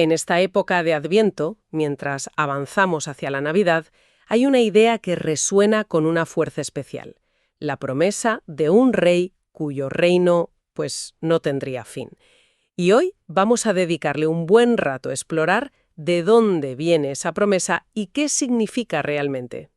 En esta época de Adviento, mientras avanzamos hacia la Navidad, hay una idea que resuena con una fuerza especial: la promesa de un rey cuyo reino, pues, no tendría fin. Y hoy vamos a dedicarle un buen rato a explorar de dónde viene esa promesa y qué significa realmente.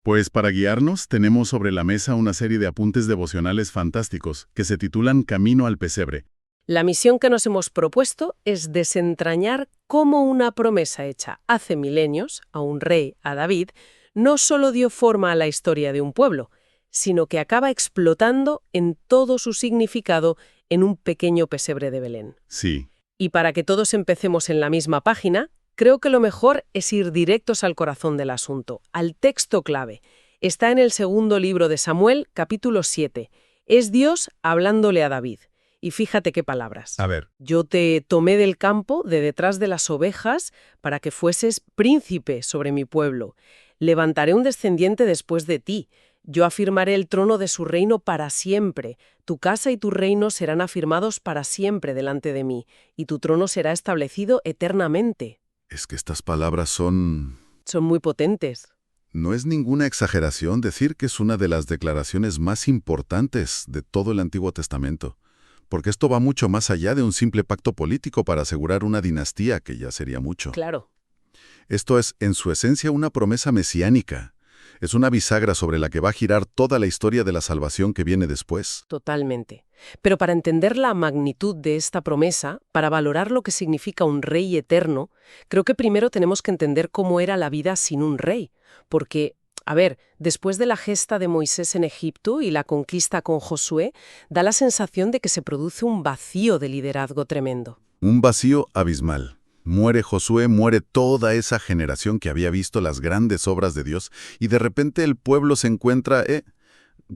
Pues para guiarnos tenemos sobre la mesa una serie de apuntes devocionales fantásticos que se titulan Camino al Pesebre. La misión que nos hemos propuesto es desentrañar cómo una promesa hecha hace milenios a un rey, a David, no solo dio forma a la historia de un pueblo, sino que acaba explotando en todo su significado en un pequeño pesebre de Belén. Sí, Y para que todos empecemos en la misma página, creo que lo mejor es ir directos al corazón del asunto, al texto clave. Está en el segundo libro de Samuel, capítulo 7. Es Dios hablándole a David. Y fíjate qué palabras. a ver, Yo te tomé del campo, de detrás de las ovejas, para que fueses príncipe sobre mi pueblo. Levantaré un descendiente después de ti. Yo afirmaré el trono de su reino para siempre. Tu casa y tu reino serán afirmados para siempre delante de mí, y tu trono será establecido eternamente. es que estas palabras son... Son muy potentes. No es ninguna exageración decir que es una de las declaraciones más importantes de todo el Antiguo Testamento, porque esto va mucho más allá de un simple pacto político para asegurar una dinastía, que ya sería mucho. Claro. Esto es, en su esencia, una promesa mesiánica. Es una bisagra sobre la que va a girar toda la historia de la salvación que viene después. Totalmente. Pero para entender la magnitud de esta promesa, para valorar lo que significa un rey eterno, creo que primero tenemos que entender cómo era la vida sin un rey. Porque, a ver, después de la gesta de Moisés en Egipto y la conquista con Josué, da la sensación de que se produce un vacío de liderazgo tremendo. Un vacío abismal. Muere Josué, muere toda esa generación que había visto las grandes obras de Dios, y de repente el pueblo se encuentra,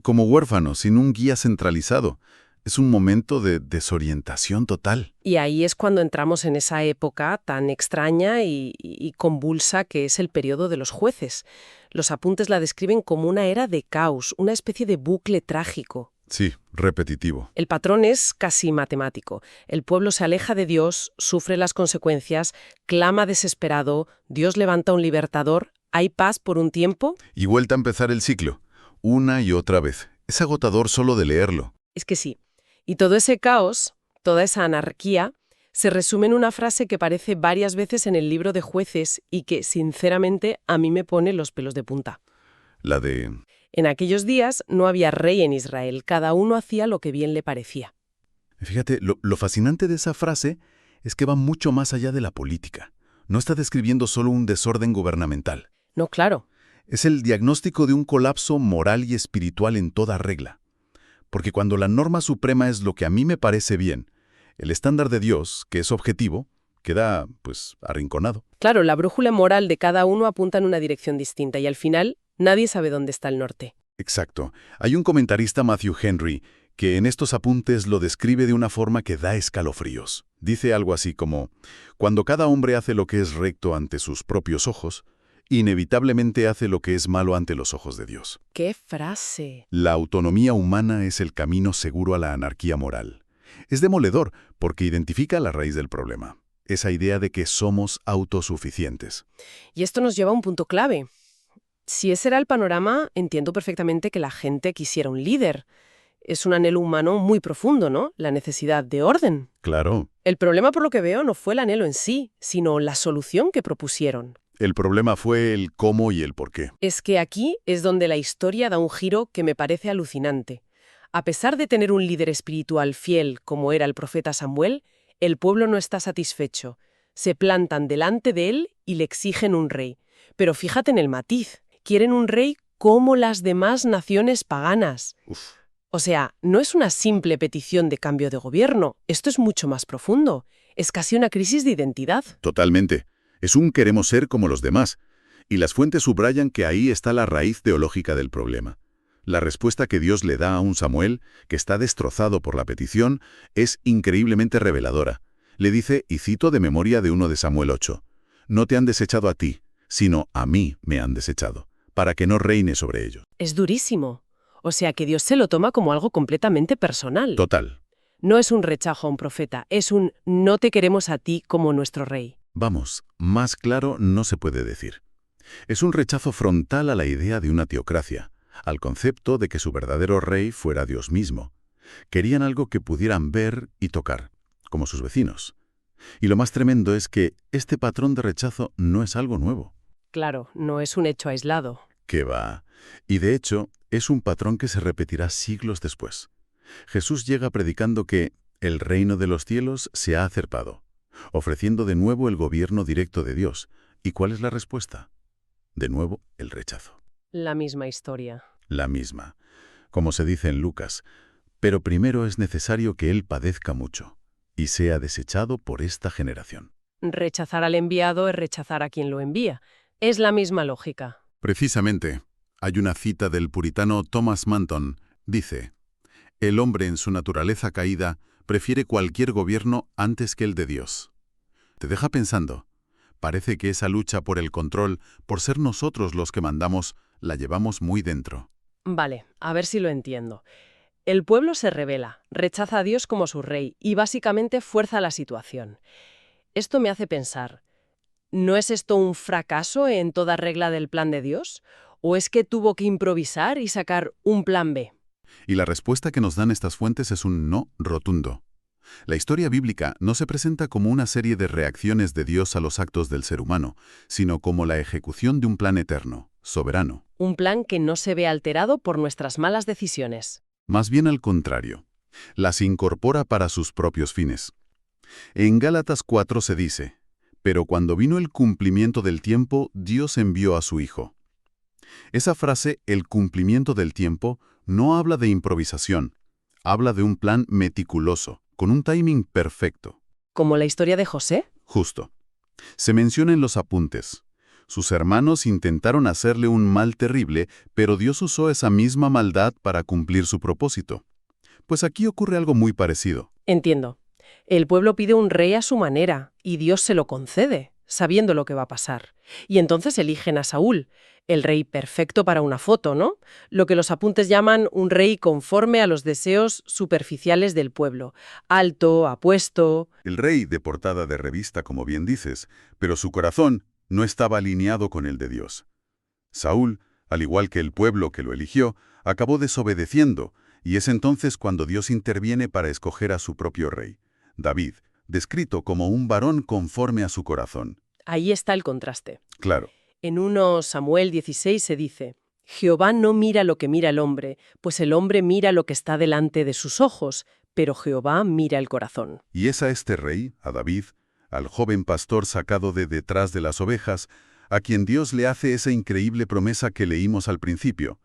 como huérfano, sin un guía centralizado. Es un momento de desorientación total. Y ahí es cuando entramos en esa época tan extraña y convulsa que es el periodo de los jueces. Los apuntes la describen como una era de caos, una especie de bucle trágico. Sí, repetitivo. El patrón es casi matemático. El pueblo se aleja de Dios, sufre las consecuencias, clama desesperado, Dios levanta un libertador, hay paz por un tiempo. Y vuelta a empezar el ciclo, una y otra vez. Es agotador solo de leerlo. Es que sí. Y todo ese caos, toda esa anarquía, se resume en una frase que aparece varias veces en el libro de Jueces y que, sinceramente, a mí me pone los pelos de punta. La de... En aquellos días no había rey en Israel, cada uno hacía lo que bien le parecía. Fíjate, lo fascinante de esa frase es que va mucho más allá de la política. No está describiendo solo un desorden gubernamental. No, claro. Es el diagnóstico de un colapso moral y espiritual en toda regla. Porque cuando la norma suprema es lo que a mí me parece bien, el estándar de Dios, que es objetivo, queda, pues, arrinconado. Claro, la brújula moral de cada uno apunta en una dirección distinta y al final nadie sabe dónde está el norte. Exacto. Hay un comentarista, Matthew Henry, que en estos apuntes lo describe de una forma que da escalofríos. Dice algo así como: cuando cada hombre hace lo que es recto ante sus propios ojos, inevitablemente hace lo que es malo ante los ojos de Dios. ¡Qué frase! La autonomía humana es el camino seguro a la anarquía moral. Es demoledor porque identifica la raíz del problema, esa idea de que somos autosuficientes. Y esto nos lleva a un punto clave. Si ese era el panorama, entiendo perfectamente que la gente quisiera un líder. Es un anhelo humano muy profundo, ¿no? La necesidad de orden. Claro, El problema, por lo que veo, no fue el anhelo en sí, sino la solución que propusieron. el problema fue el cómo y el por qué. Es que aquí es donde la historia da un giro que me parece alucinante. A pesar de tener un líder espiritual fiel como era el profeta Samuel, el pueblo no está satisfecho. Se plantan delante de él y le exigen un rey. Pero fíjate en el matiz. Quieren un rey como las demás naciones paganas. Uf. O sea, no es una simple petición de cambio de gobierno. Esto es mucho más profundo. Es casi una crisis de identidad. Totalmente. Es un queremos ser como los demás. Y las fuentes subrayan que ahí está la raíz teológica del problema. La respuesta que Dios le da a un Samuel, que está destrozado por la petición, es increíblemente reveladora. Le dice, y cito de memoria de 1 de Samuel 8, «No te han desechado a ti, sino a mí me han desechado, para que no reine sobre ellos». Es durísimo. O sea que Dios se lo toma como algo completamente personal. Total. No es un rechazo a un profeta, es un no te queremos a ti como nuestro rey. Vamos, más claro no se puede decir. Es un rechazo frontal a la idea de una teocracia, al concepto de que su verdadero rey fuera Dios mismo. Querían algo que pudieran ver y tocar, como sus vecinos. Y lo más tremendo es que este patrón de rechazo no es algo nuevo. Claro, no es un hecho aislado. ¿Qué va? Y de hecho, es un patrón que se repetirá siglos después. Jesús llega predicando que el reino de los cielos se ha acercado, ofreciendo de nuevo el gobierno directo de Dios. ¿Y cuál es la respuesta? De nuevo, el rechazo. La misma historia. La misma. Como se dice en Lucas, pero primero es necesario que Él padezca mucho y sea desechado por esta generación. Rechazar al enviado es rechazar a quien lo envía. Es la misma lógica. Precisamente, hay una cita del puritano Thomas Manton. Dice, «El hombre en su naturaleza caída prefiere cualquier gobierno antes que el de Dios». Te deja pensando. Parece que esa lucha por el control, por ser nosotros los que mandamos, la llevamos muy dentro. Vale, a ver si lo entiendo. El pueblo se rebela, rechaza a Dios como su rey y básicamente fuerza la situación. Esto me hace pensar, ¿no es esto un fracaso en toda regla del plan de Dios? ¿O es que tuvo que improvisar y sacar un plan B? Y la respuesta que nos dan estas fuentes es un no rotundo. La historia bíblica no se presenta como una serie de reacciones de Dios a los actos del ser humano, sino como la ejecución de un plan eterno, soberano. Un plan que no se ve alterado por nuestras malas decisiones. Más bien al contrario, las incorpora para sus propios fines. En Gálatas 4 se dice, «Pero cuando vino el cumplimiento del tiempo, Dios envió a su Hijo». Esa frase, el cumplimiento del tiempo, no habla de improvisación, habla de un plan meticuloso, con un timing perfecto. ¿Como la historia de José? Justo. Se menciona en los apuntes. Sus hermanos intentaron hacerle un mal terrible, pero Dios usó esa misma maldad para cumplir su propósito. Pues aquí ocurre algo muy parecido. Entiendo. El pueblo pide un rey a su manera y Dios se lo concede, sabiendo lo que va a pasar. Y entonces eligen a Saúl, el rey perfecto para una foto, ¿no? Lo que los apuntes llaman un rey conforme a los deseos superficiales del pueblo. Alto, apuesto. El rey de portada de revista, como bien dices, pero su corazón no estaba alineado con el de Dios. Saúl, al igual que el pueblo que lo eligió, acabó desobedeciendo, y es entonces cuando Dios interviene para escoger a su propio rey, David, descrito como un varón conforme a su corazón. Ahí está el contraste. Claro. En 1 Samuel 16 se dice, Jehová no mira lo que mira el hombre, pues el hombre mira lo que está delante de sus ojos, pero Jehová mira el corazón. Y es a este rey, a David, al joven pastor sacado de detrás de las ovejas, a quien Dios le hace esa increíble promesa que leímos al principio.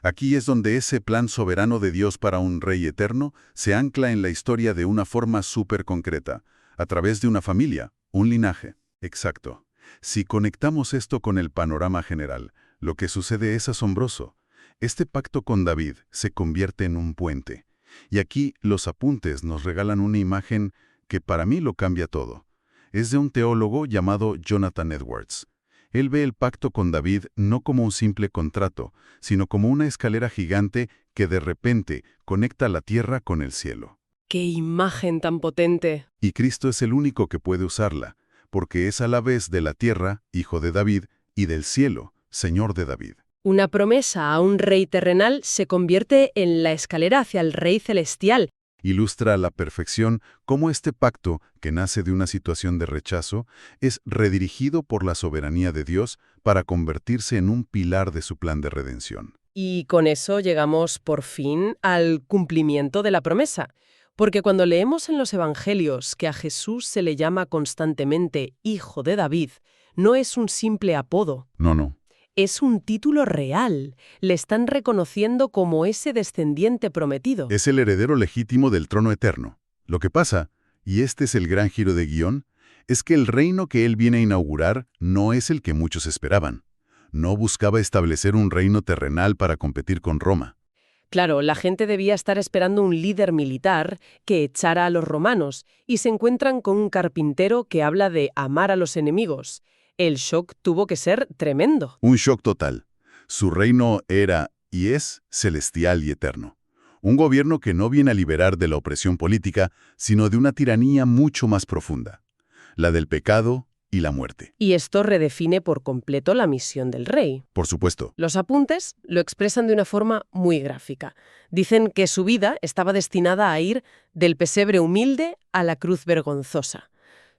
Aquí es donde ese plan soberano de Dios para un rey eterno se ancla en la historia de una forma súper concreta, a través de una familia, un linaje. Exacto. Si conectamos esto con el panorama general, lo que sucede es asombroso. Este pacto con David se convierte en un puente. Y aquí los apuntes nos regalan una imagen que para mí lo cambia todo. Es de un teólogo llamado Jonathan Edwards. Él ve el pacto con David no como un simple contrato, sino como una escalera gigante que de repente conecta la tierra con el cielo. ¡Qué imagen tan potente! Y Cristo es el único que puede usarla, porque es a la vez de la tierra, hijo de David, y del cielo, señor de David. Una promesa a un rey terrenal se convierte en la escalera hacia el rey celestial. Ilustra a la perfección cómo este pacto, que nace de una situación de rechazo, es redirigido por la soberanía de Dios para convertirse en un pilar de su plan de redención. Y con eso llegamos por fin al cumplimiento de la promesa. Porque cuando leemos en los Evangelios que a Jesús se le llama constantemente Hijo de David, no es un simple apodo. No. Es un título real. Le están reconociendo como ese descendiente prometido. Es el heredero legítimo del trono eterno. Lo que pasa, y este es el gran giro de guión, es que el reino que él viene a inaugurar no es el que muchos esperaban. No buscaba establecer un reino terrenal para competir con Roma. Claro, la gente debía estar esperando un líder militar que echara a los romanos y se encuentran con un carpintero que habla de amar a los enemigos. El shock tuvo que ser tremendo. Un shock total. Su reino era y es celestial y eterno. Un gobierno que no viene a liberar de la opresión política, sino de una tiranía mucho más profunda. La del pecado, y la muerte. Y esto redefine por completo la misión del rey. Por supuesto. Los apuntes lo expresan de una forma muy gráfica. Dicen que su vida estaba destinada a ir del pesebre humilde a la cruz vergonzosa.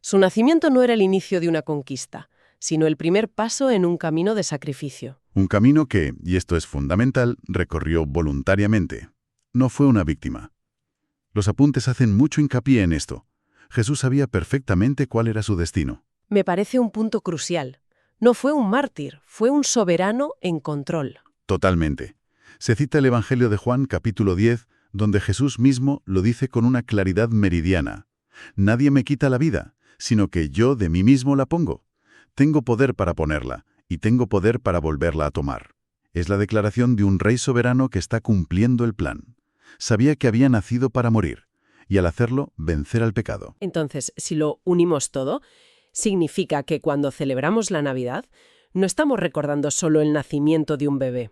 Su nacimiento no era el inicio de una conquista, sino el primer paso en un camino de sacrificio. Un camino que, y esto es fundamental, recorrió voluntariamente. No fue una víctima. Los apuntes hacen mucho hincapié en esto. Jesús sabía perfectamente cuál era su destino. Me parece un punto crucial. No fue un mártir, fue un soberano en control. Totalmente. Se cita el Evangelio de Juan, capítulo 10, donde Jesús mismo lo dice con una claridad meridiana. Nadie me quita la vida, sino que yo de mí mismo la pongo. Tengo poder para ponerla, y tengo poder para volverla a tomar. Es la declaración de un rey soberano que está cumpliendo el plan. Sabía que había nacido para morir, y al hacerlo, vencer al pecado. Entonces, si lo unimos todo, significa que cuando celebramos la Navidad, no estamos recordando solo el nacimiento de un bebé.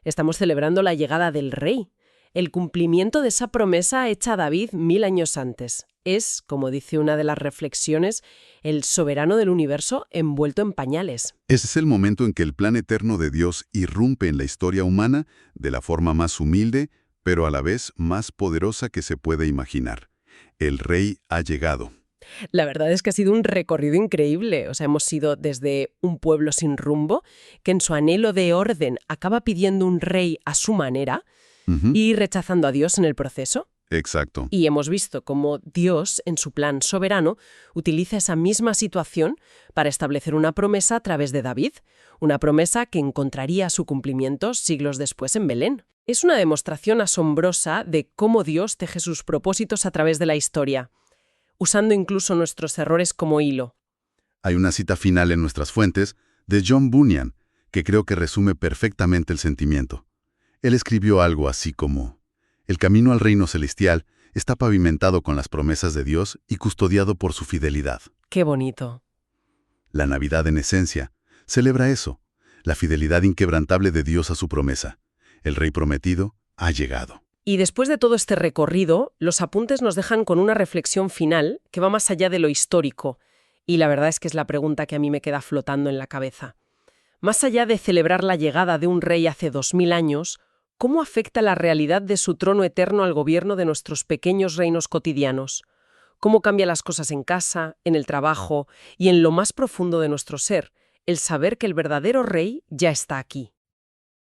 Estamos celebrando la llegada del Rey, el cumplimiento de esa promesa hecha a David 1000 años antes. Es, como dice una de las reflexiones, el soberano del universo envuelto en pañales. Ese es el momento en que el plan eterno de Dios irrumpe en la historia humana de la forma más humilde, pero a la vez más poderosa que se puede imaginar. El Rey ha llegado. La verdad es que ha sido un recorrido increíble. O sea, hemos ido desde un pueblo sin rumbo, que en su anhelo de orden acaba pidiendo un rey a su manera y rechazando a Dios en el proceso. Exacto. Y hemos visto cómo Dios, en su plan soberano, utiliza esa misma situación para establecer una promesa a través de David, una promesa que encontraría su cumplimiento siglos después en Belén. Es una demostración asombrosa de cómo Dios teje sus propósitos a través de la historia, usando incluso nuestros errores como hilo. Hay una cita final en nuestras fuentes de John Bunyan, que creo que resume perfectamente el sentimiento. Él escribió algo así como: el camino al reino celestial está pavimentado con las promesas de Dios y custodiado por su fidelidad. ¡Qué bonito! La Navidad, en esencia, celebra eso, la fidelidad inquebrantable de Dios a su promesa. El Rey prometido ha llegado. Y después de todo este recorrido, los apuntes nos dejan con una reflexión final que va más allá de lo histórico. Y la verdad es que es la pregunta que a mí me queda flotando en la cabeza. Más allá de celebrar la llegada de un rey hace 2000 años, ¿cómo afecta la realidad de su trono eterno al gobierno de nuestros pequeños reinos cotidianos? ¿Cómo cambia las cosas en casa, en el trabajo y en lo más profundo de nuestro ser, el saber que el verdadero rey ya está aquí?